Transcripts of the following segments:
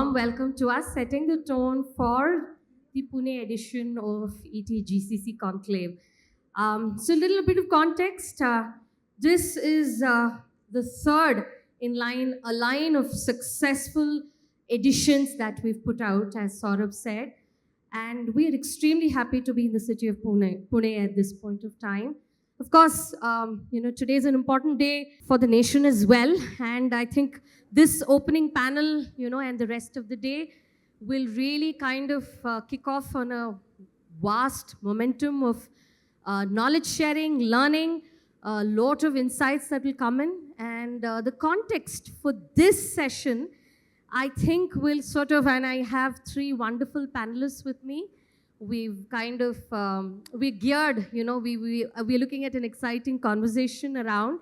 warm welcome to us, setting the tone for the Pune edition of GCC Conclave. So, a little bit of context. This is the third a line of successful editions that we've put out, as Saurabh said. And we are extremely happy to be in the city of Pune at this point of time. Of course, today is an important day for the nation as well. And I think this opening panel, and the rest of the day will really kind of kick off on a vast momentum of knowledge sharing, learning, a lot of insights that will come in. And the context for this session, I think will sort of, and I have three wonderful panelists with me. We've kind of, we're geared, we're looking at an exciting conversation around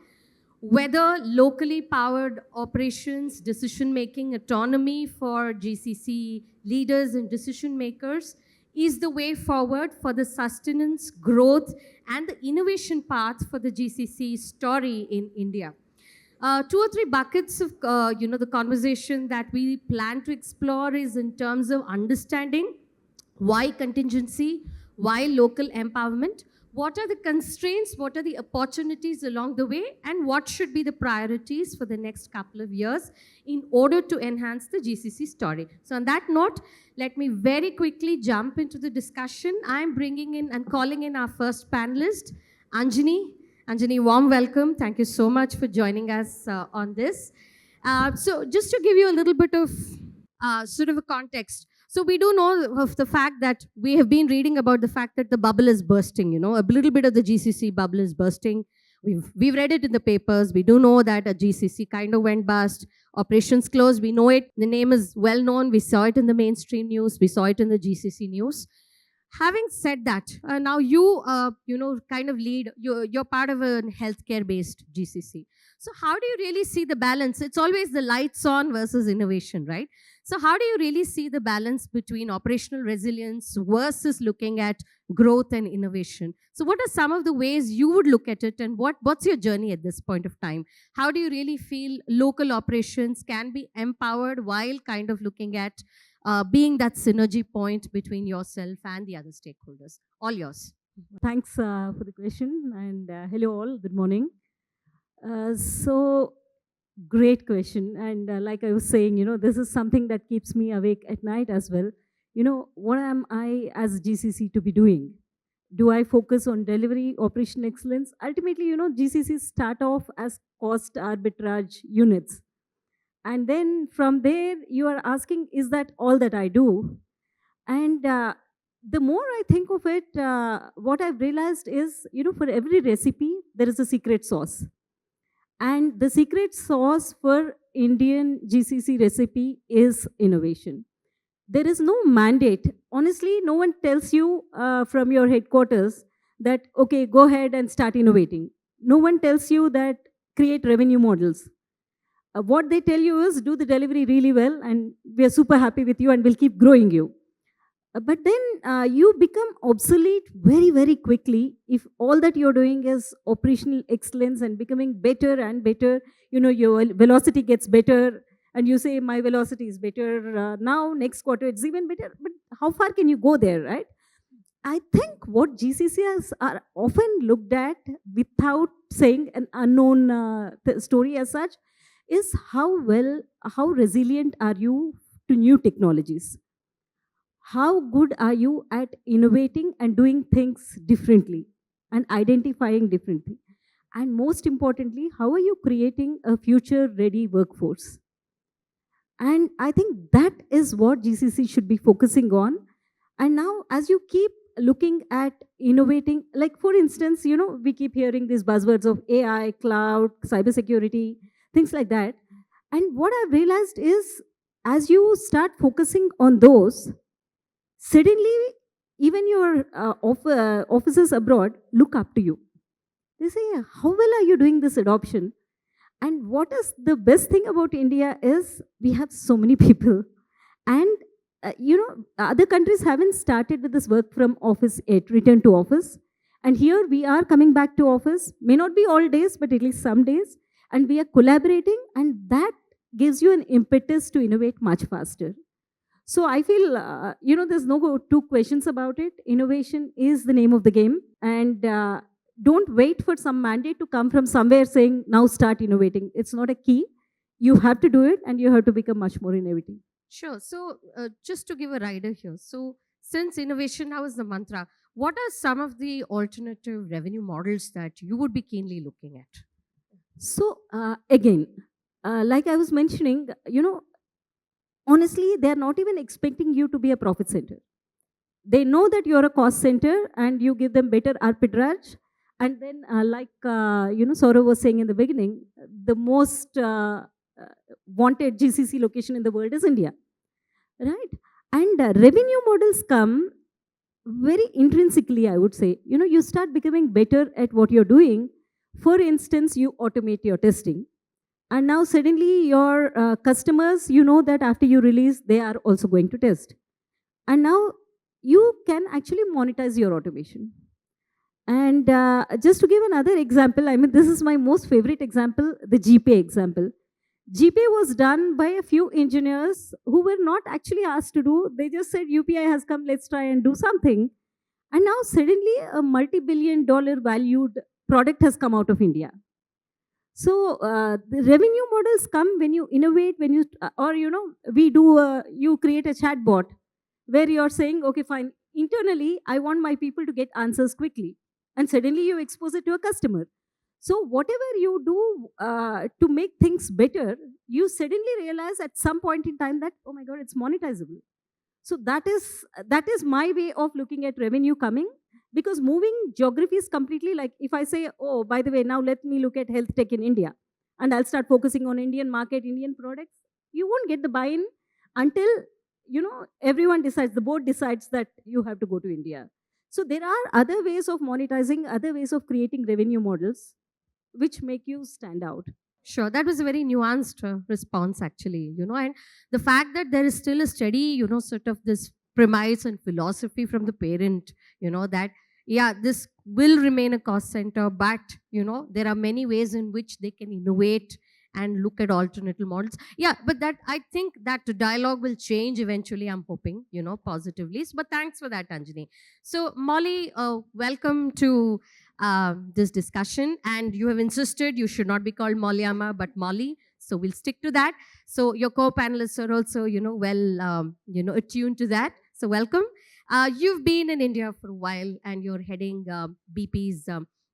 whether locally powered operations, decision-making, autonomy for GCC leaders and decision makers is the way forward for the sustenance, growth, and the innovation path for the GCC story in India. Two or three buckets of, the conversation that we plan to explore is in terms of understanding why contingency, why local empowerment, what are the constraints, what are the opportunities along the way, and what should be the priorities for the next couple of years in order to enhance the GCC story. So on that note, let me very quickly jump into the discussion. I'm bringing in and calling in our first panelist, Anjani. Anjani, warm welcome. Thank you so much for joining us on this. So just to give you a little bit of sort of a context. So we do know of the fact that we have been reading about the fact that the bubble is bursting, a little bit of the GCC bubble is bursting. We've read it in the papers. We do know that a GCC kind of went bust. Operations closed. We know it. The name is well known. We saw it in the mainstream news. We saw it in the GCC news. Having said that, now you, kind of lead, you're part of a healthcare-based GCC. So how do you really see the balance? It's always the lights on versus innovation, right? So how do you really see the balance between operational resilience versus looking at growth and innovation? So what are some of the ways you would look at it, and what's your journey at this point of time? How do you really feel local operations can be empowered while kind of looking at being that synergy point between yourself and the other stakeholders? All yours. Thanks for the question, and hello all, good morning. So great question, and like I was saying, this is something that keeps me awake at night as well. What am I as GCC to be doing? Do I focus on delivery, operational excellence? Ultimately, GCCs start off as cost arbitrage units. And then from there, you are asking, is that all that I do? And the more I think of it, what I've realized is, for every recipe, there is a secret sauce. And the secret sauce for Indian GCC recipe is innovation. There is no mandate. Honestly, no one tells you from your headquarters that, okay, go ahead and start innovating. No one tells you that create revenue models. What they tell you is do the delivery really well, and we are super happy with you and we'll keep growing you. But then you become obsolete very, very quickly if all that you're doing is operational excellence and becoming better and better. Your velocity gets better and you say, my velocity is better now, next quarter it's even better. But how far can you go there, right? I think what GCCs are often looked at without saying an unknown story as such is how resilient are you to new technologies? How good are you at innovating and doing things differently and identifying differently? And most importantly, how are you creating a future-ready workforce? And I think that is what GCC should be focusing on. And now, as you keep looking at innovating, like for instance, we keep hearing these buzzwords of AI, cloud, cybersecurity, things like that. And what I've realized is, as you start focusing on those, suddenly even your offices abroad look up to you. They say, how well are you doing this adoption? And what is the best thing about India is we have so many people. And, other countries haven't started with this work from office yet, return to office. And here we are coming back to office, may not be all days, but at least some days. And we are collaborating, and that gives you an impetus to innovate much faster. So I feel, there's no two questions about it. Innovation is the name of the game. And don't wait for some mandate to come from somewhere saying, now start innovating. It's not a key. You have to do it and you have to become much more innovative. Sure. So, just to give a rider here. So, since innovation now is the mantra, what are some of the alternative revenue models that you would be keenly looking at? So, again, like I was mentioning, honestly, they're not even expecting you to be a profit center. They know that you're a cost center and you give them better arbitrage. And then, Saurav was saying in the beginning, the most wanted GCC location in the world is India, right? And revenue models come very intrinsically, I would say. You start becoming better at what you're doing. For instance, you automate your testing. And now suddenly your customers, that after you release, they are also going to test. And now you can actually monetize your automation. And just to give another example, I mean, this is my most favorite example, the GPay example. GPay was done by a few engineers who were not actually asked to do. They just said, UPI has come, let's try and do something. And now suddenly a multi-billion-dollar valued product has come out of India. So the revenue models come when you innovate, when you, you create a chat bot where you're saying, okay, fine, internally, I want my people to get answers quickly. And suddenly you expose it to a customer. So whatever you do to make things better, you suddenly realize at some point in time that, oh my God, it's monetizable. So that is my way of looking at revenue coming, because moving geographies completely, like if I say, oh, by the way, now let me look at health tech in India and I'll start focusing on Indian market, Indian products, you won't get the buy-in until, everyone decides, the board decides that you have to go to India. So there are other ways of monetizing, other ways of creating revenue models which make you stand out. Sure, that was a very nuanced response, actually, and the fact that there is still a steady, sort of this premise and philosophy from the parent, that, yeah, this will remain a cost center, but, there are many ways in which they can innovate and look at alternative models. Yeah, but that, I think that the dialogue will change eventually, I'm hoping, positively. But thanks for that, Anjani. So, Molly, welcome to this discussion, and you have insisted you should not be called Molyama but Molly, so we'll stick to that. So your co-panelists are also attuned to that, so welcome. You've been in India for a while and you're heading BP's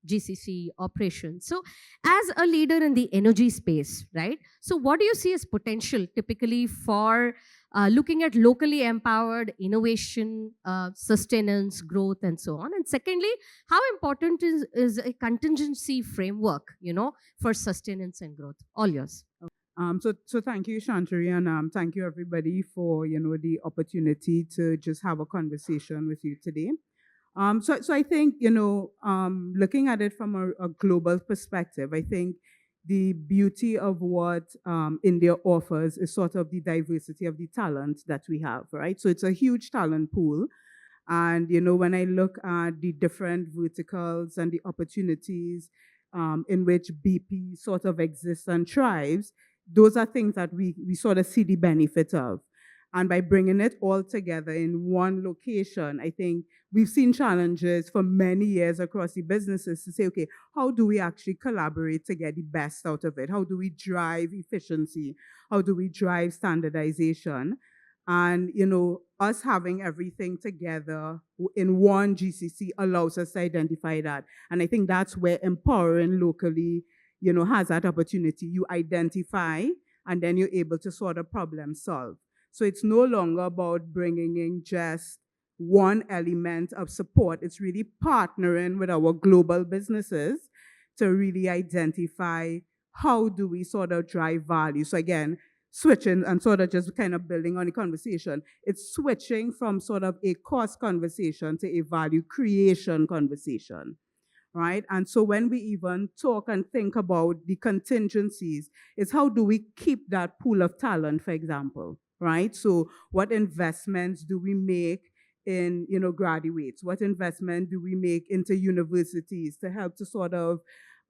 GCC operations. So as a leader in the energy space, right, so what do you see as potential typically for looking at locally empowered innovation, sustenance, growth, and so on? And secondly, how important is a contingency framework, for sustenance and growth? All yours. So thank you, Shantari, and thank you everybody for the opportunity to just have a conversation with you today. So I think looking at it from a global perspective, I think the beauty of what India offers is sort of the diversity of the talent that we have, right? So it's a huge talent pool. And, when I look at the different verticals and the opportunities in which BP sort of exists and thrives, those are things that we sort of see the benefit of. And by bringing it all together in one location, I think we've seen challenges for many years across the businesses to say, okay, how do we actually collaborate to get the best out of it? How do we drive efficiency? How do we drive standardization? And, us having everything together in one GCC allows us to identify that. And I think that's where empowering locally, has that opportunity. You identify, and then you're able to sort of problem solve. So it's no longer about bringing in just one element of support. It's really partnering with our global businesses to really identify how do we sort of drive value. So again, switching and sort of just kind of building on the conversation, it's switching from sort of a cost conversation to a value creation conversation, right? And so when we even talk and think about the contingencies, it's how do we keep that pool of talent, for example, right? So what investments do we make in, graduates? What investment do we make into universities to help to sort of,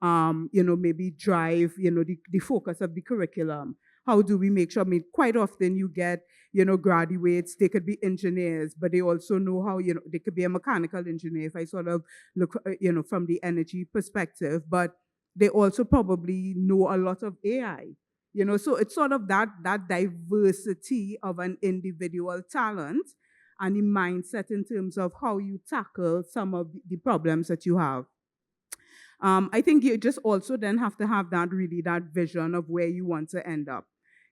maybe drive, the focus of the curriculum? How do we make sure? I mean, quite often you get, graduates. They could be engineers, but they also know how, they could be a mechanical engineer if I sort of look, from the energy perspective, but they also probably know a lot of AI. So it's sort of that diversity of an individual talent and the mindset in terms of how you tackle some of the problems that you have. I think you just also then have to have that vision of where you want to end up.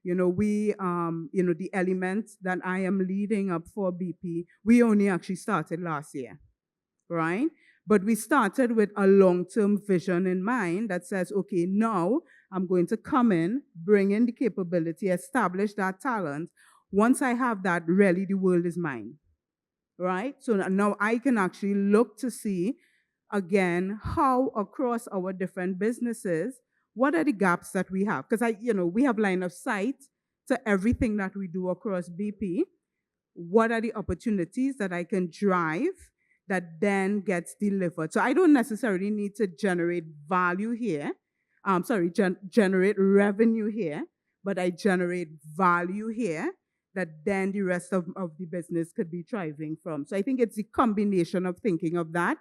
The elements that I am leading up for BP, we only actually started last year, right? But we started with a long-term vision in mind that says, okay, now I'm going to come in, bring in the capability, establish that talent. Once I have that, really the world is mine, right? So now I can actually look to see, again, how across our different businesses, what are the gaps that we have? Because we have line of sight to everything that we do across BP. What are the opportunities that I can drive that then gets delivered? So I don't necessarily need to generate value here. Generate revenue here, but I generate value here that then the rest of the business could be thriving from. So I think it's a combination of thinking of that.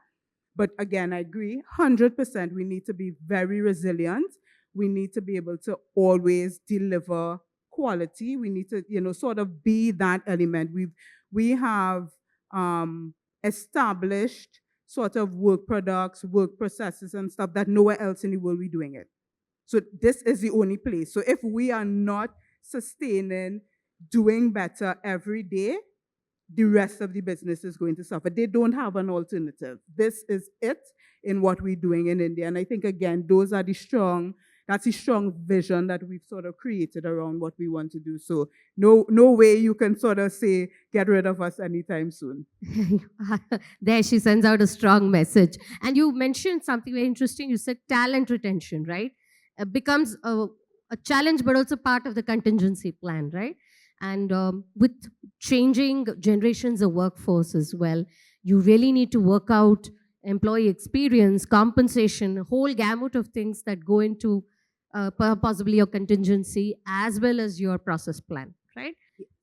But again, I agree, 100%, we need to be very resilient. We need to be able to always deliver quality. We need to, sort of be that element. We have established sort of work products, work processes and stuff that nowhere else in the world we're doing it. So this is the only place. So if we are not sustaining, doing better every day, the rest of the business is going to suffer. They don't have an alternative. This is it in what we're doing in India. And I think, again, that's a strong vision that we've sort of created around what we want to do. So no way you can sort of say, get rid of us anytime soon. There she sends out a strong message. And you mentioned something very interesting. You said talent retention, right? It becomes a challenge, but also part of the contingency plan, right? And with changing generations of workforce as well, you really need to work out employee experience, compensation, a whole gamut of things that go into possibly your contingency as well as your process plan, right?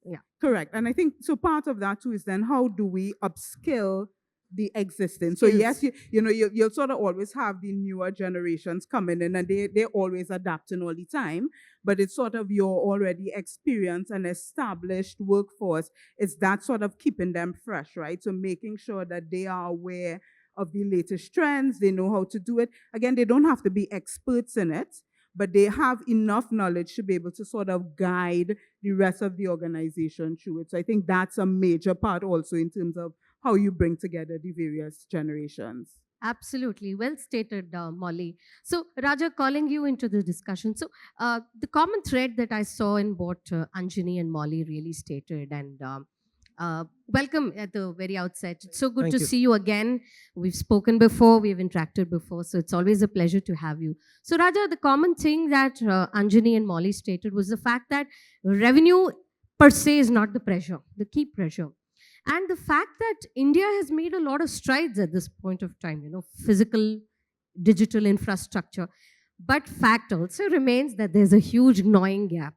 Yeah, correct. And I think, so part of that too is then how do we upskill the existing? So yes, you'll sort of always have the newer generations coming in and they're always adapting all the time, but it's sort of your already experienced and established workforce. It's that sort of keeping them fresh, right? So making sure that they are aware of the latest trends, they know how to do it. Again, they don't have to be experts in it, but they have enough knowledge to be able to sort of guide the rest of the organization through it. So I think that's a major part also in terms of how you bring together the various generations. Absolutely. Well stated, Molly. So, Raja, calling you into the discussion. So, the common thread that I saw in what Anjani and Molly really stated, and welcome at the very outset. It's so good to see you again. We've spoken before, we've interacted before, so it's always a pleasure to have you. So, Raja, the common thing that Anjani and Molly stated was the fact that revenue per se is not the pressure, the key pressure. And the fact that India has made a lot of strides at this point of time, physical, digital infrastructure. But fact also remains that there's a huge gnawing gap.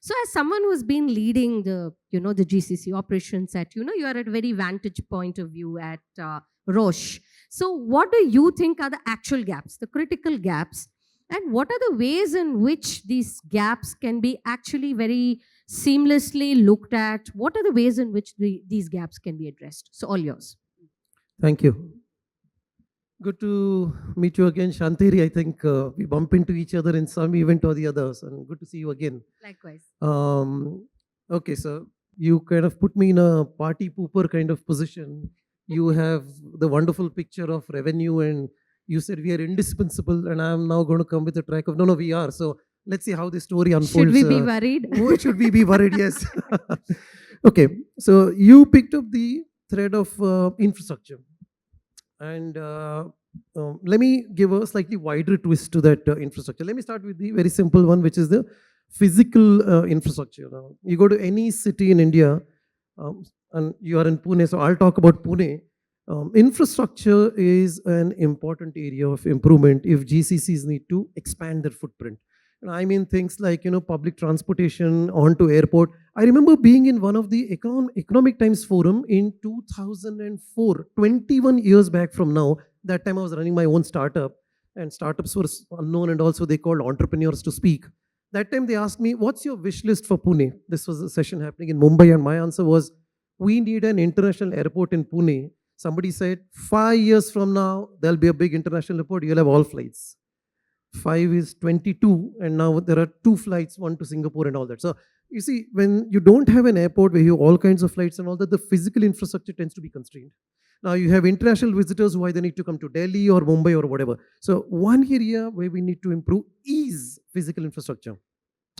So as someone who's been leading the GCC operations at, you are at a very vantage point of view at Roche. So what do you think are the actual gaps, the critical gaps? And what are the ways in which these gaps can be actually very seamlessly looked at? What are the ways in which these gaps can be addressed? So all yours. Thank you. Good to meet you again, Shantiri. I think we bump into each other in some event or the others, and good to see you again. Likewise. Okay, so you kind of put me in a party pooper kind of position. You have the wonderful picture of revenue, and you said we are indispensable, and I'm now going to come with a track of, no, we are. So let's see how the story unfolds. Should we be worried? Should we be worried? Yes. Okay, so you picked up the thread of infrastructure. And let me give a slightly wider twist to that infrastructure. Let me start with the very simple one, which is the physical infrastructure. Now, you go to any city in India, and you are in Pune, so I'll talk about Pune. Infrastructure is an important area of improvement if GCCs need to expand their footprint. And I mean things like, public transportation onto airport. I remember being in one of the Economic Times forum in 2004, 21 years back from now. That time I was running my own startup, and startups were unknown, and also they called entrepreneurs to speak. That time they asked me, what's your wish list for Pune? This was a session happening in Mumbai, and my answer was, we need an international airport in Pune. Somebody said, 5 years from now, there'll be a big international airport, you'll have all flights. 5 is 22, and now there are 2 flights, one to Singapore and all that. So you see, when you don't have an airport where you have all kinds of flights and all that, the physical infrastructure tends to be constrained. Now you have international visitors who either need to come to Delhi or Mumbai or whatever. So one area where we need to improve is physical infrastructure.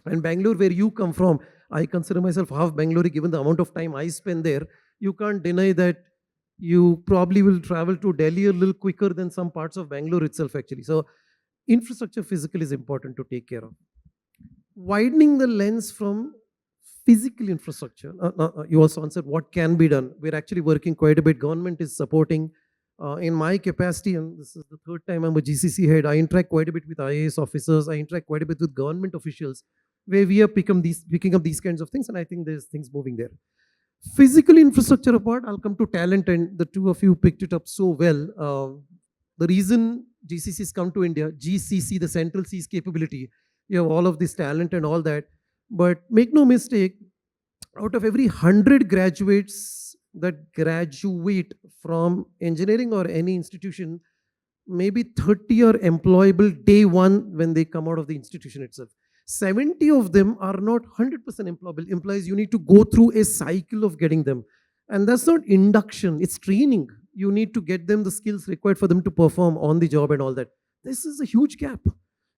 And Bangalore, where you come from, I consider myself half Bangalore given the amount of time I spend there. You can't deny that you probably will travel to Delhi a little quicker than some parts of Bangalore itself actually. So infrastructure physical is important to take care of. Widening the lens from physical infrastructure. You also answered what can be done. We're actually working quite a bit. Government is supporting. In my capacity, and this is the 3rd time I'm a GCC head, I interact quite a bit with IAS officers. I interact quite a bit with government officials, where we are picking up these kinds of things, and I think there's things moving there. Physical infrastructure apart, I'll come to talent, and the two of you picked it up so well. The reason GCCs come to India, GCC, the Central Seas capability, you have all of this talent and all that, but make no mistake, out of every 100 graduates that graduate from engineering or any institution, maybe 30 are employable day one when they come out of the institution itself. 70 of them are not 100% employable. Implies you need to go through a cycle of getting them. And that's not induction, it's training. You need to get them the skills required for them to perform on the job and all that. This is a huge gap.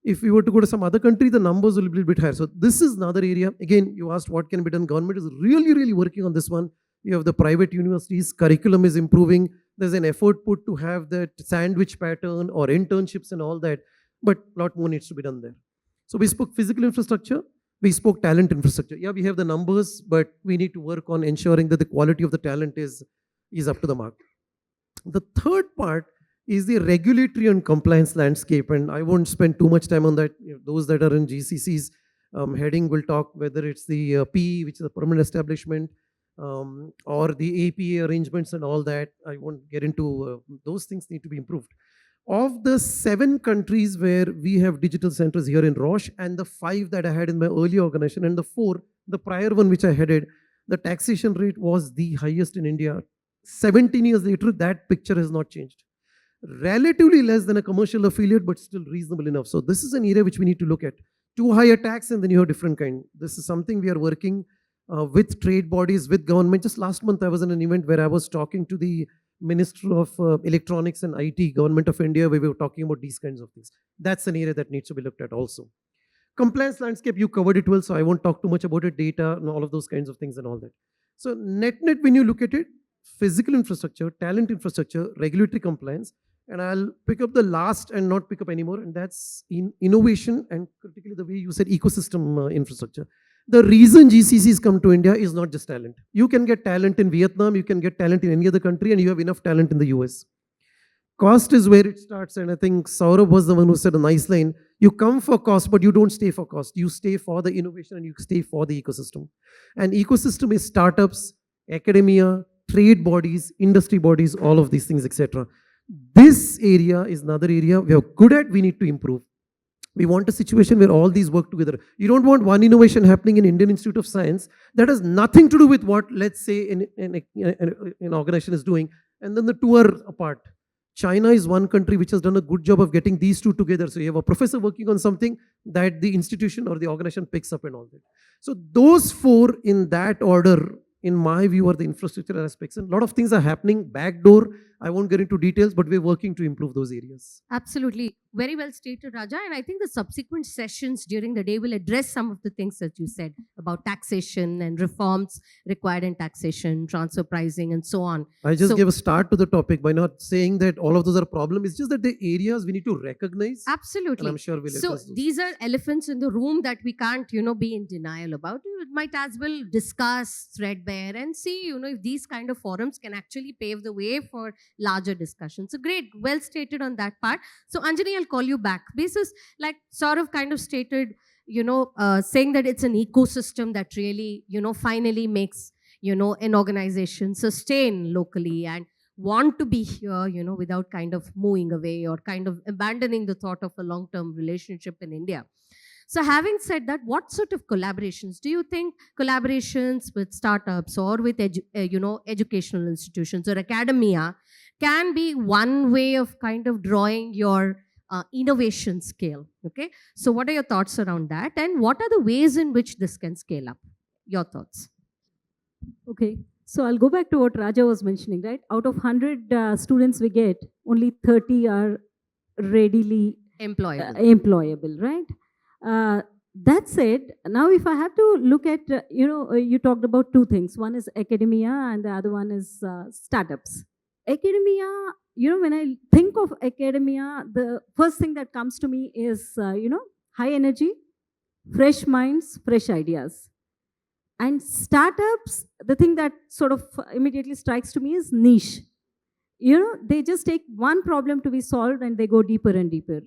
If we were to go to some other country, the numbers will be a bit higher. So this is another area. Again, you asked what can be done. Government is really, really working on this one. You have the private universities, curriculum is improving. There's an effort put to have that sandwich pattern or internships and all that, but a lot more needs to be done there. So we spoke physical infrastructure, we spoke talent infrastructure. Yeah, we have the numbers, but we need to work on ensuring that the quality of the talent is up to the mark. The third part is the regulatory and compliance landscape, and I won't spend too much time on that. Those that are in GCCs heading will talk, whether it's the PE, which is a permanent establishment, or the APA arrangements and all that. I won't get into those things need to be improved. Of the 7 countries where we have digital centers here in Roche, and the 5 that I had in my earlier organization, and the 4, the prior one which I headed, the taxation rate was the highest in India. 17 years later, that picture has not changed. Relatively less than a commercial affiliate, but still reasonable enough. So this is an area which we need to look at. Too high a tax, and then you have different kind. This is something we are working with trade bodies, with government. Just last month, I was in an event where I was talking to the Minister of Electronics and IT, Government of India, where we were talking about these kinds of things. That's an area that needs to be looked at also. Compliance landscape, you covered it well, so I won't talk too much about it, data and all of those kinds of things and all that. So net, when you look at it, physical infrastructure, talent infrastructure, regulatory compliance, and I'll pick up the last and not pick up anymore, and that's in innovation and critically the way you said ecosystem infrastructure. The reason GCCs come to India is not just talent. You can get talent in Vietnam, you can get talent in any other country, and you have enough talent in the US. Cost is where it starts, and I think Saurabh was the one who said a nice line. You come for cost, but you don't stay for cost. You stay for the innovation and you stay for the ecosystem. And ecosystem is startups, academia, trade bodies, industry bodies, all of these things, etc. This area is another area we are good at, we need to improve. We want a situation where all these work together. You don't want one innovation happening in Indian Institute of Science that has nothing to do with what, let's say, an organization is doing, and then the two are apart. China is one country which has done a good job of getting these two together. So you have a professor working on something that the institution or the organization picks up and all that. So those 4 in that order, in my view, are the infrastructure aspects. And a lot of things are happening backdoor. I won't get into details, but we're working to improve those areas. Absolutely. Very well stated, Raja. And I think the subsequent sessions during the day will address some of the things that you said about taxation and reforms required in taxation, transfer pricing, and so on. I just gave a start to the topic by not saying that all of those are a problem. It's just that the areas we need to recognize. Absolutely. And I'm sure we'll So address those. these are elephants in the room that we can't, be in denial about. You might as well discuss threadbare and see, if these kind of forums can actually pave the way for larger discussions. So great, well stated on that part. So Anjani, I'll call you back. Basis, like Saurav kind of stated, saying that it's an ecosystem that really, finally makes, an organization sustain locally and want to be here, without kind of moving away or kind of abandoning the thought of a long-term relationship in India. So having said that, what sort of collaborations do you think collaborations with startups or with educational institutions or academia can be one way of kind of drawing your innovation scale? Okay, so what are your thoughts around that, and what are the ways in which this can scale up? Your thoughts. Okay, so I'll go back to what Raja was mentioning, right? Out of 100 students we get, only 30 are readily employable, right? That said, now if I have to look at, you talked about two things. One is academia and the other one is startups. Academia, when I think of academia, the first thing that comes to me is, high energy, fresh minds, fresh ideas. And startups, the thing that sort of immediately strikes to me is niche. They just take one problem to be solved and they go deeper and deeper.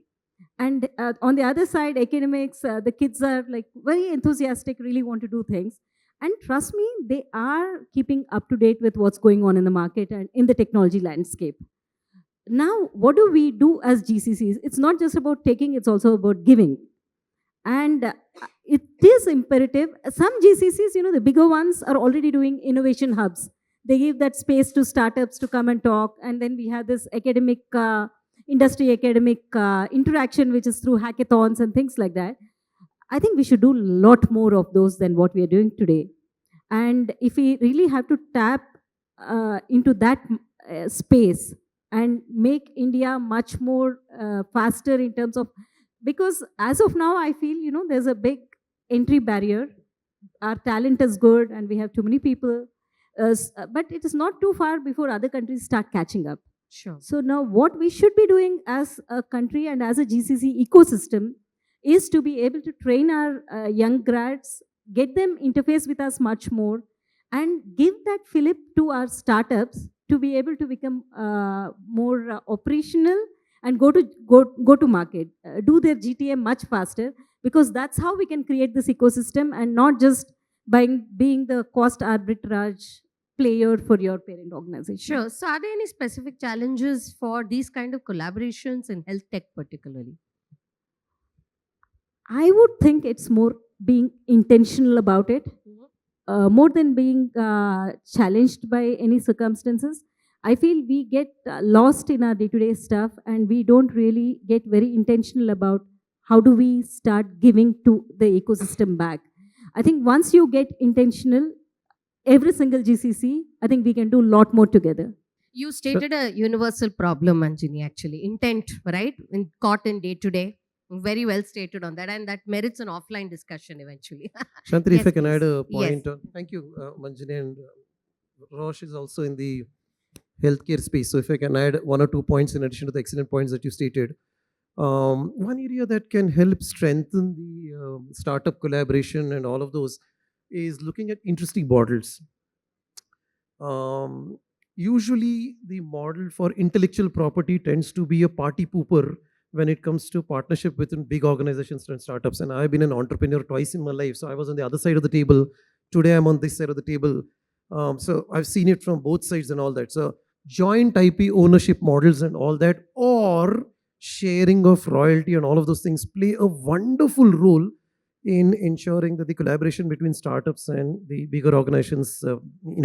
And on the other side, academics, the kids are like very enthusiastic, really want to do things. And trust me, they are keeping up to date with what's going on in the market and in the technology landscape. Now, what do we do as GCCs? It's not just about taking, it's also about giving. And it is imperative. Some GCCs, the bigger ones are already doing innovation hubs. They give that space to startups to come and talk. And then we have this academic, industry academic interaction, which is through hackathons and things like that. I think we should do a lot more of those than what we are doing today. And if we really have to tap into that space and make India much more faster in terms of, because as of now, I feel, there's a big entry barrier. Our talent is good and we have too many people, but it is not too far before other countries start catching up. Sure. So now what we should be doing as a country and as a GCC ecosystem is to be able to train our young grads, get them interface with us much more, and give that fillip to our startups to be able to become more operational and go to market, do their GTM much faster, because that's how we can create this ecosystem and not just by being the cost arbitrage player for your parent organization. Sure. So are there any specific challenges for these kind of collaborations in health tech particularly? I would think it's more being intentional about it, more than being challenged by any circumstances. I feel we get lost in our day-to-day stuff and we don't really get very intentional about how do we start giving to the ecosystem back. I think once you get intentional, every single GCC, I think we can do a lot more together. You stated a universal problem, Anjani, actually. Intent, right? Caught in day-to-day. Very well stated on that. And that merits an offline discussion eventually. Shantri, Yes, if I can please. add a point. Yes. Thank you, Anjani. And Roche is also in the healthcare space. So if I can add one or 2 points in addition to the excellent points that you stated. One area that can help strengthen the startup collaboration and all of those is looking at interesting models. Usually the model for intellectual property tends to be a party pooper when it comes to partnership within big organizations and startups. And I've been an entrepreneur twice in my life. So I was on the other side of the table. Today I'm on this side of the table. So I've seen it from both sides and all that. So joint IP ownership models and all that, or sharing of royalty and all of those things play a wonderful role in ensuring that the collaboration between startups and the bigger organizations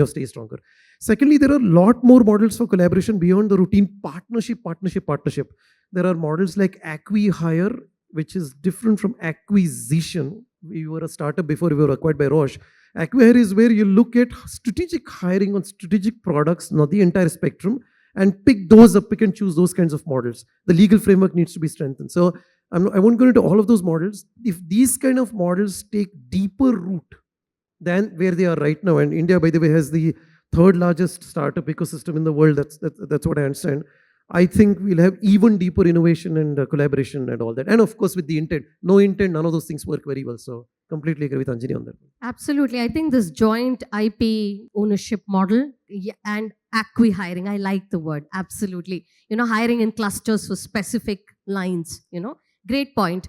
stay stronger. Secondly, there are a lot more models for collaboration beyond the routine partnership. There are models like acqui-hire, which is different from acquisition. We were a startup before we were acquired by Roche. Acqui-hire is where you look at strategic hiring on strategic products, not the entire spectrum, and pick and choose those kinds of models. The legal framework needs to be strengthened. So I won't go into all of those models. If these kind of models take deeper root than where they are right now, and India, by the way, has the third largest startup ecosystem in the world, that's what I understand. I think we'll have even deeper innovation and collaboration and all that. And of course, with the intent. No intent, none of those things work very well. So completely agree with Anjani on that. Absolutely. I think this joint IP ownership model and acqui-hiring, I like the word. Absolutely. Hiring in clusters for specific lines, Great point.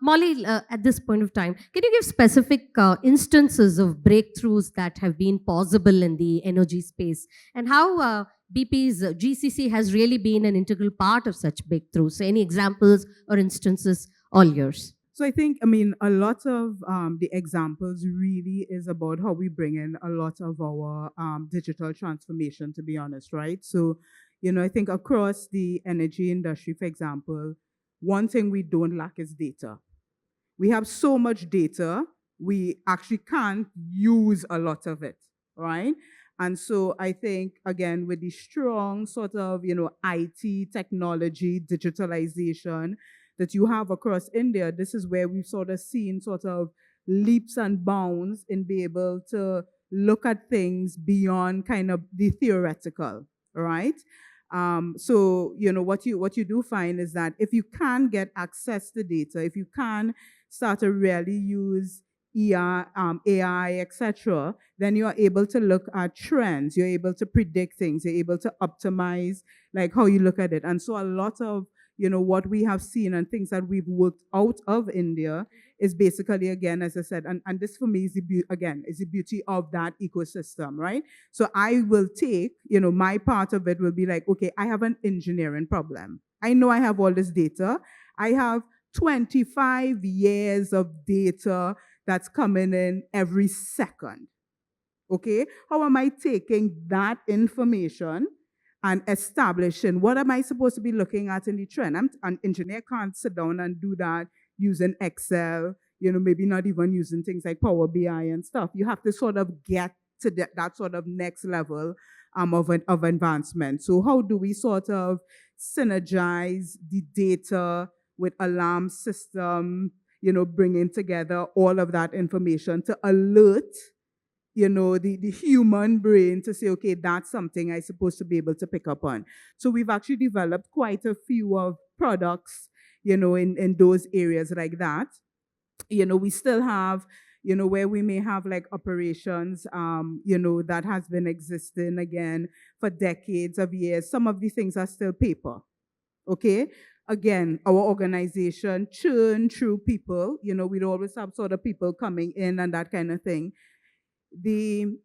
Molly, at this point of time, can you give specific instances of breakthroughs that have been possible in the energy space and how BP's GCC has really been an integral part of such breakthroughs? So any examples or instances, all yours. So I think, I mean, a lot of the examples really is about how we bring in a lot of our digital transformation, to be honest, right? So, I think across the energy industry, for example, one thing we don't lack is data. We have so much data, we actually can't use a lot of it, right? And so I think, again, with the strong sort of, IT, technology, digitalization that you have across India, this is where we've sort of seen sort of leaps and bounds in being able to look at things beyond kind of the theoretical, right? So what you do find is that if you can get access to data, if you can start to really use AI, etc., then you are able to look at trends. You're able to predict things. You're able to optimize like how you look at it. And so a lot of what we have seen and things that we've worked out of India is basically, again, as I said, and this for me is is the beauty of that ecosystem, right? So I will take, my part of it will be like, okay, I have an engineering problem. I know I have all this data. I have 25 years of data that's coming in every second. Okay? How am I taking that information and establishing what am I supposed to be looking at in the trend? An engineer can't sit down and do that using Excel, maybe not even using things like Power BI and stuff. You have to sort of get to that sort of next level of advancement. So how do we sort of synergize the data with alarm system, bringing together all of that information to alert the human brain to say, okay, that's something I'm supposed to be able to pick up on. So we've actually developed quite a few of products, in those areas like that. We still have, where we may have like operations, that has been existing again for decades of years. Some of these things are still paper, okay? Again, our organization churn through people, we'd always have sort of people coming in and that kind of thing. In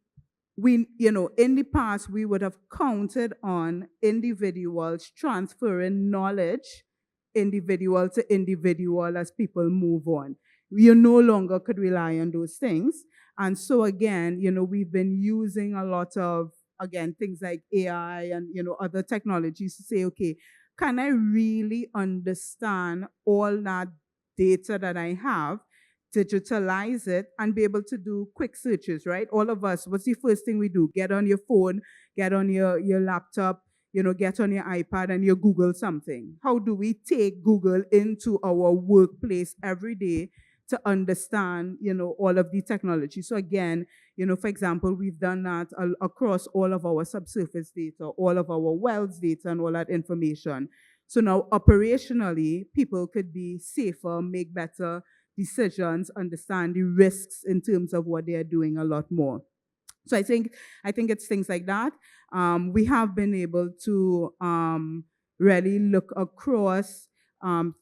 the past, we would have counted on individuals transferring knowledge individual to individual as people move on. You no longer could rely on those things. And so again, we've been using a lot of, again, things like AI and, other technologies to say, okay, can I really understand all that data that I have, digitalize it, and be able to do quick searches, right? All of us, what's the first thing we do? Get on your phone, get on your laptop, get on your iPad and you Google something. How do we take Google into our workplace every day to understand, all of the technology? So again, for example, we've done that across all of our subsurface data, all of our wells data and all that information. So now operationally, people could be safer, make better decisions, understand the risks in terms of what they are doing a lot more. So I think it's things like that. We have been able to really look across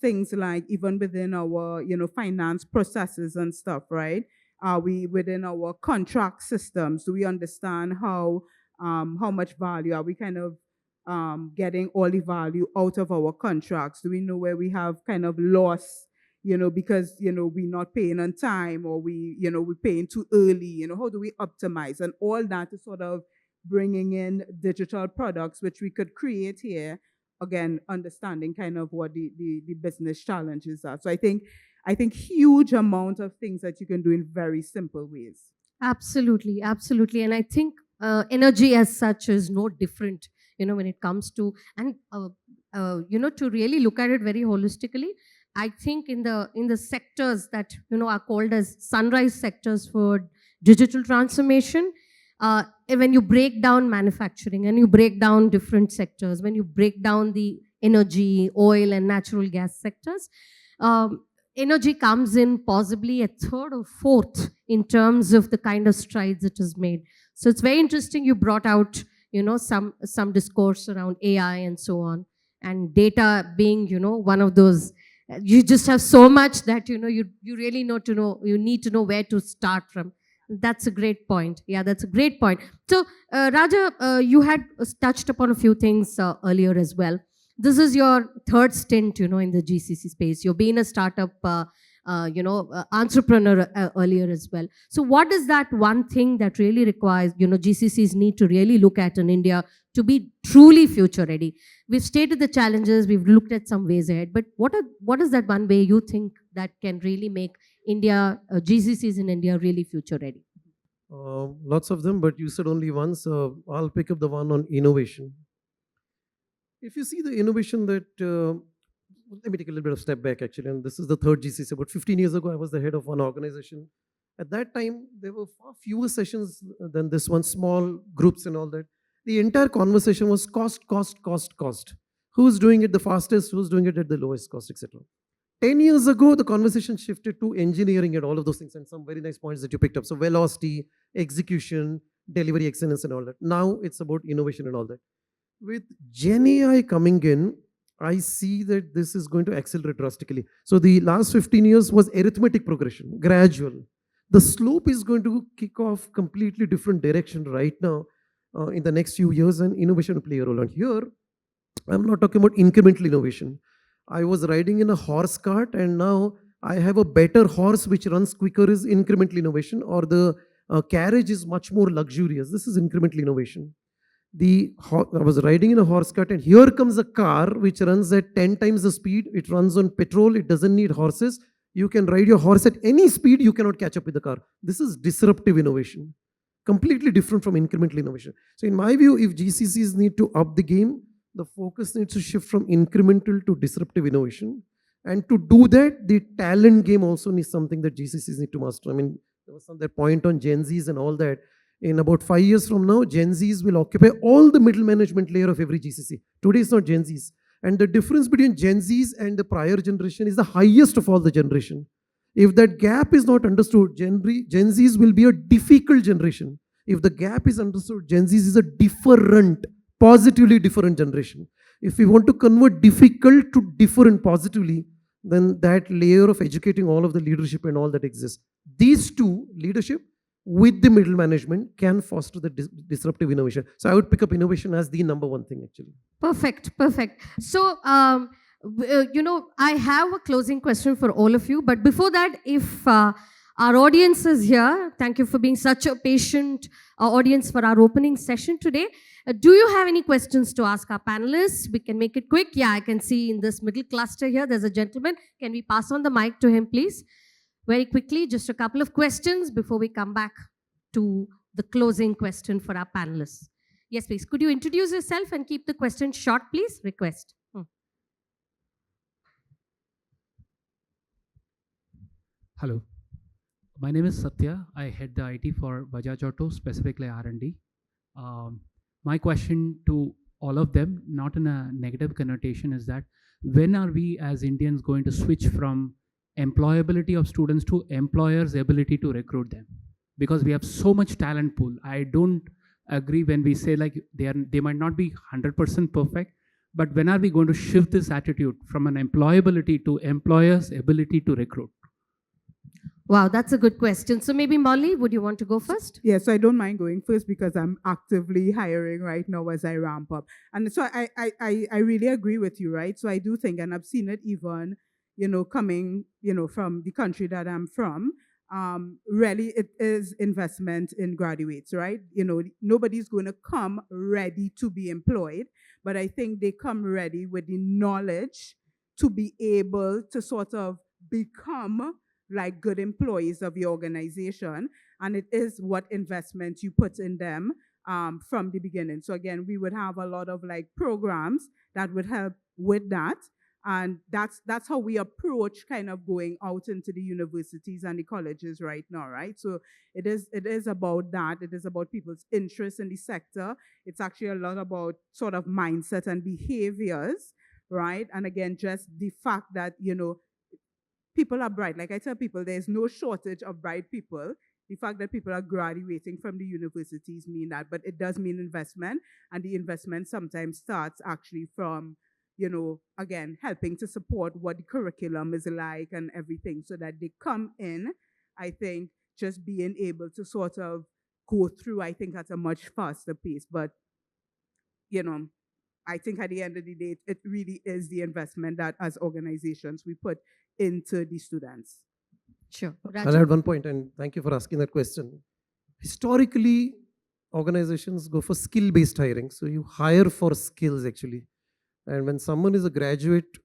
things like even within our finance processes and stuff, right? We within our contract systems, do we understand how much value are we kind of getting all the value out of our contracts? Do we know where we have kind of loss? Because, we're not paying on time or we're paying too early, how do we optimize? And all that is sort of bringing in digital products, which we could create here, again, understanding kind of what the business challenges are. So I think huge amount of things that you can do in very simple ways. Absolutely, absolutely. And I think energy as such is no different, when it comes to, and, to really look at it very holistically. I think in the sectors that are called as sunrise sectors for digital transformation, when you break down manufacturing and you break down different sectors, when you break down the energy, oil and natural gas sectors, energy comes in possibly a third or fourth in terms of the kind of strides it has made. So it's very interesting you brought out some discourse around AI and so on, and data being one of those You just have so much that, you really you need to know where to start from. That's a great point. Yeah, that's a great point. So, Raja, you had touched upon a few things earlier as well. This is your third stint, in the GCC space. You've been a startup, entrepreneur earlier as well. So, what is that one thing that really requires, GCCs need to really look at in India to be truly future ready? We've stated the challenges, we've looked at some ways ahead, but what is that one way you think that can really make India, GCCs in India really future ready? Lots of them, but you said only one, so I'll pick up the one on innovation. If you see the innovation that, let me take a little bit of step back actually, and this is the third GCC. About 15 years ago, I was the head of one organization. At that time, there were far fewer sessions than this one, small groups and all that. The entire conversation was cost, cost, cost, cost. Who's doing it the fastest, who's doing it at the lowest cost, etc. 10 years ago, the conversation shifted to engineering and all of those things, and some very nice points that you picked up. So velocity, execution, delivery excellence and all that. Now it's about innovation and all that. With Gen AI coming in, I see that this is going to accelerate drastically. So the last 15 years was arithmetic progression, gradual. The slope is going to kick off completely different direction right now in the next few years, and innovation will play a role. And here, I'm not talking about incremental innovation. I was riding in a horse cart, and now I have a better horse which runs quicker is incremental innovation, or the carriage is much more luxurious. This is incremental innovation. I was riding in a horse cart, and here comes a car which runs at 10 times the speed. It runs on petrol. It doesn't need horses. You can ride your horse at any speed. You cannot catch up with the car. This is disruptive innovation, completely different from incremental innovation. So in my view, if GCCs need to up the game, the focus needs to shift from incremental to disruptive innovation. And to do that, the talent game also needs something that GCCs need to master. I mean, there was some that point on Gen Zs and all that. In about 5 years from now, Gen Zs will occupy all the middle management layer of every GCC. Today it's not Gen Zs. And the difference between Gen Zs and the prior generation is the highest of all the generation. If that gap is not understood, Gen Zs will be a difficult generation. If the gap is understood, Gen Zs is a different, positively different generation. If we want to convert difficult to different positively, then that layer of educating all of the leadership and all that exists. These two, leadership with the middle management, can foster the disruptive innovation. So I would pick up innovation as the number one thing actually. Perfect, perfect. So, I have a closing question for all of you. But before that, if our audience is here, thank you for being such a patient audience for our opening session today. Do you have any questions to ask our panelists? We can make it quick. Yeah, I can see in this middle cluster here, there's a gentleman. Can we pass on the mic to him, please? Very quickly, just a couple of questions before we come back to the closing question for our panelists. Yes, please. Could you introduce yourself and keep the question short, please? Request. Hello. My name is Satya. I head the IT for Bajaj Auto, specifically R&D. My question to all of them, not in a negative connotation, is that when are we as Indians going to switch from employability of students to employers' ability to recruit them? Because we have so much talent pool. I don't agree when we say like they might not be 100% perfect, but when are we going to shift this attitude from an employability to employers' ability to recruit? Wow, that's a good question. So maybe Molly, would you want to go first? Yes, so I don't mind going first because I'm actively hiring right now as I ramp up. And so I really agree with you, right? So I do think, and I've seen it even, coming, from the country that I'm from, really it is investment in graduates, right? Nobody's going to come ready to be employed, but I think they come ready with the knowledge to be able to sort of become like good employees of the organization, and it is what investment you put in them from the beginning. So again, we would have a lot of like programs that would help with that, and that's how we approach kind of going out into the universities and the colleges right now, right? So it is about that. It is about people's interest in the sector. It's actually a lot about sort of mindset and behaviors, right? And again, just the fact that people are bright. Like I tell people, there's no shortage of bright people. The fact that people are graduating from the universities mean that, but it does mean investment, and the investment sometimes starts actually from, again, helping to support what the curriculum is like and everything so that they come in, I think, just being able to sort of go through, I think, at a much faster pace. But, I think at the end of the day, it really is the investment that as organizations we put into the students. Sure. I'll Raja? add one point, and thank you for asking that question. Historically, organizations go for skill-based hiring. So you hire for skills, actually. And when someone is a graduate,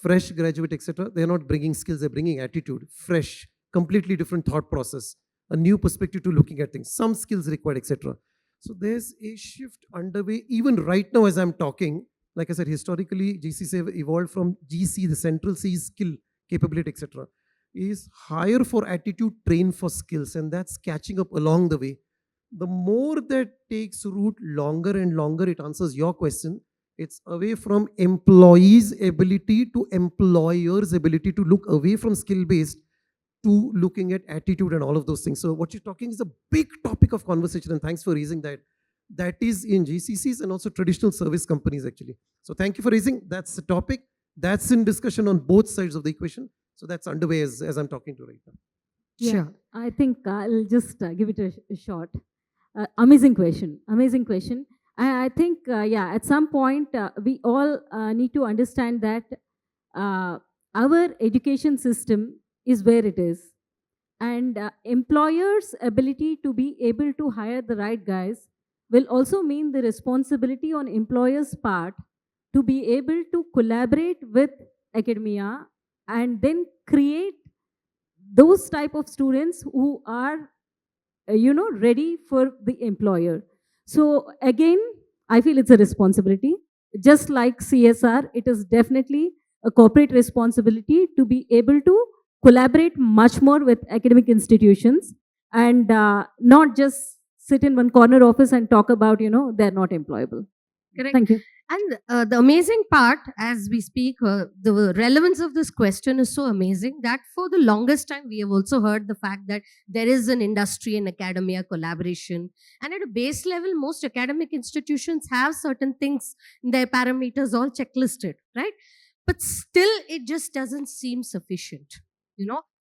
fresh graduate, etc., they're not bringing skills, they're bringing attitude, fresh, completely different thought process, a new perspective to looking at things, some skills required, etc. So there's a shift underway, even right now as I'm talking. Like I said, historically, GCCs have evolved from GC, the central C is skill, capability, etc. Is hire for attitude, train for skills, and that's catching up along the way. The more that takes root, longer and longer it answers your question. It's away from employees' ability to employers' ability to look away from skill-based to looking at attitude and all of those things. So what you're talking is a big topic of conversation, and thanks for raising that. That is in GCCs and also traditional service companies, actually. So thank you for raising. That's the topic. That's in discussion on both sides of the equation. So that's underway as I'm talking to right now. Yeah, Sure. I think I'll just give it a shot. Amazing question. Amazing question. I think, at some point, we all need to understand that our education system is where it is. And employers' ability to be able to hire the right guys will also mean the responsibility on employers' part to be able to collaborate with academia and then create those type of students who are ready for the employer. So again, I feel it's a responsibility. Just like CSR, it is definitely a corporate responsibility to be able to collaborate much more with academic institutions and not just sit in one corner office and talk about, they're not employable. Correct. Thank you. And the amazing part, as we speak, the relevance of this question is so amazing that for the longest time, we have also heard the fact that there is an industry and academia collaboration. And at a base level, most academic institutions have certain things in their parameters all checklisted, right? But still, it just doesn't seem sufficient,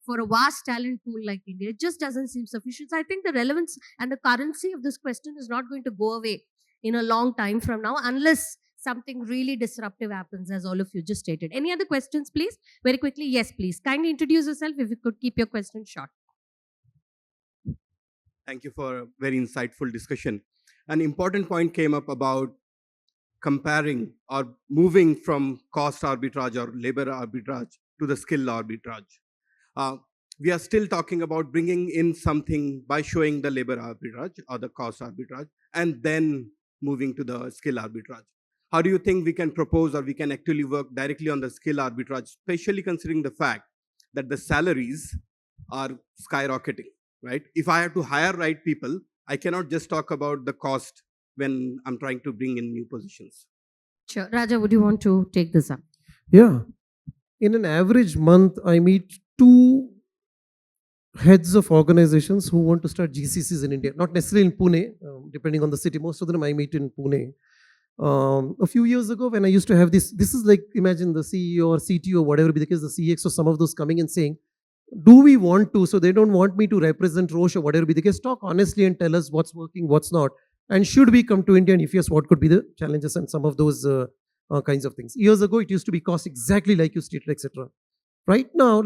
for a vast talent pool like India. It just doesn't seem sufficient. So I think the relevance and the currency of this question is not going to go away in a long time from now, unless something really disruptive happens, as all of you just stated. Any other questions, please? Very quickly, yes, please. Kindly introduce yourself if you could keep your question short. Thank you for a very insightful discussion. An important point came up about comparing or moving from cost arbitrage or labor arbitrage to the skill arbitrage. We are still talking about bringing in something by showing the labor arbitrage or the cost arbitrage and then moving to the skill arbitrage. How do you think we can propose or we can actually work directly on the skill arbitrage, especially considering the fact that the salaries are skyrocketing, right? If I have to hire right people, I cannot just talk about the cost when I'm trying to bring in new positions. Sure. Raja, would you want to take this up? Yeah. In an average month, I meet 2 heads of organizations who want to start GCCs in India. Not necessarily in Pune, depending on the city. Most of them I meet in Pune. A few years ago, when I used to have this is like, imagine the CEO or CTO, whatever be the case, the CX or some of those coming and saying, do we want to? So they don't want me to represent Roche or whatever be the case. Talk honestly and tell us what's working, what's not. And should we come to India? And if yes, what could be the challenges and some of those kinds of things. Years ago, it used to be cost exactly like you stated, etc. Right now,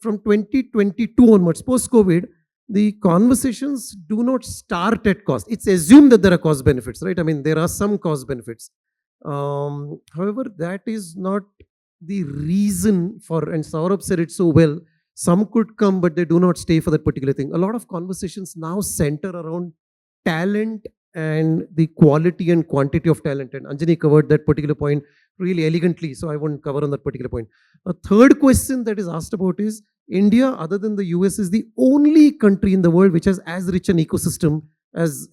from 2022 onwards, post-COVID, the conversations do not start at cost. It's assumed that there are cost benefits, right? I mean, there are some cost benefits. However, that is not the reason for, and Saurabh said it so well, some could come, but they do not stay for that particular thing. A lot of conversations now center around talent and the quality and quantity of talent. And Anjani covered that particular point really elegantly, so I won't cover on that particular point. A third question that is asked about is, India, other than the US, is the only country in the world which has as rich an ecosystem as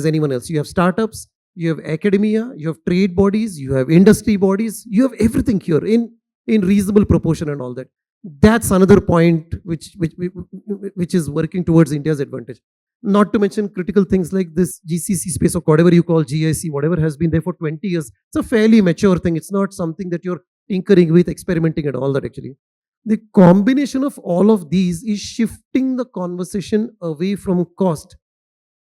anyone else. You have startups, you have academia, you have trade bodies, you have industry bodies, you have everything here in reasonable proportion and all that. That's another point which is working towards India's advantage. Not to mention critical things like this GCC space or whatever you call GIC, whatever has been there for 20 years. It's a fairly mature thing. It's not something that you're tinkering with, experimenting and all that actually. The combination of all of these is shifting the conversation away from cost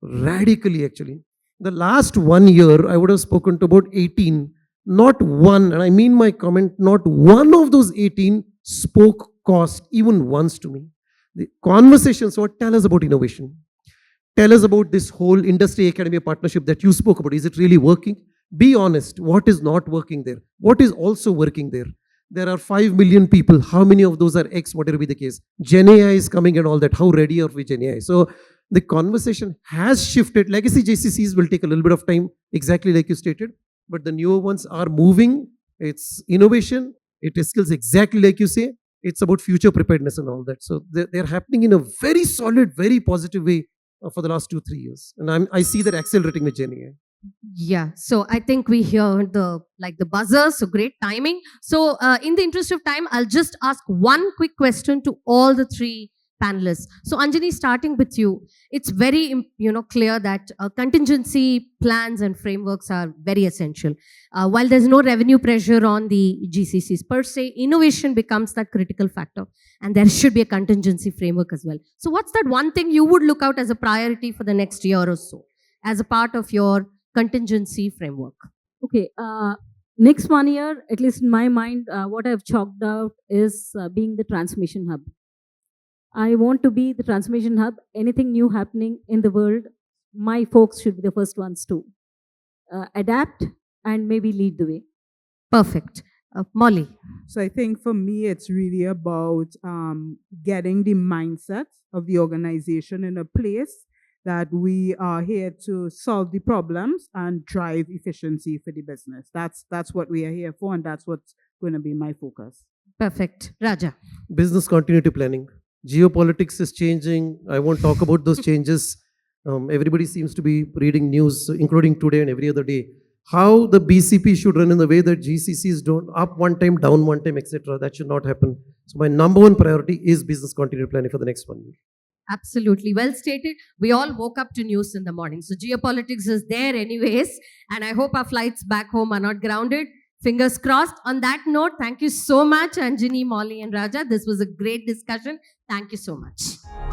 radically actually. The last 1 year, I would have spoken to about 18. Not one, and I mean my comment, not one of those 18 spoke cost even once to me. The conversations what tell us about innovation. Tell us about this whole industry academia partnership that you spoke about. Is it really working? Be honest. What is not working there? What is also working there? There are 5 million people. How many of those are X, whatever be the case? Gen AI is coming and all that. How ready are we Gen AI? So the conversation has shifted. Legacy JCCs will take a little bit of time, exactly like you stated, but the newer ones are moving. It's innovation. It is skills exactly like you say. It's about future preparedness and all that. So they're happening in a very solid, very positive way for the last 2-3 years. And I see that accelerating with Gen AI. Yeah, so I think we hear the buzzer, so great timing. So in the interest of time, I'll just ask one quick question to all the three panelists. So Anjani, starting with you, it's very clear that contingency plans and frameworks are very essential. While there's no revenue pressure on the GCCs per se, innovation becomes that critical factor, and there should be a contingency framework as well. So what's that one thing you would look out as a priority for the next year or so as a part of your contingency framework? Okay, next 1 year, at least in my mind, what I've chalked out is being the transmission hub. I want to be the transmission hub. Anything new happening in the world, my folks should be the first ones to adapt and maybe lead the way. Perfect. Molly. So I think for me, it's really about getting the mindset of the organization in a place that we are here to solve the problems and drive efficiency for the business. That's what we are here for, and that's what's going to be my focus. Perfect. Raja. Business continuity planning. Geopolitics is changing. I won't talk about those changes. Everybody seems to be reading news, including today and every other day. How the BCP should run in the way that GCCs don't up one time, down one time, etc. That should not happen. So my number one priority is business continuity planning for the next 1 year. Absolutely. Well stated. We all woke up to news in the morning. So geopolitics is there anyways. And I hope our flights back home are not grounded. Fingers crossed. On that note, thank you so much, Anjani, Molly, and Raja. This was a great discussion. Thank you so much.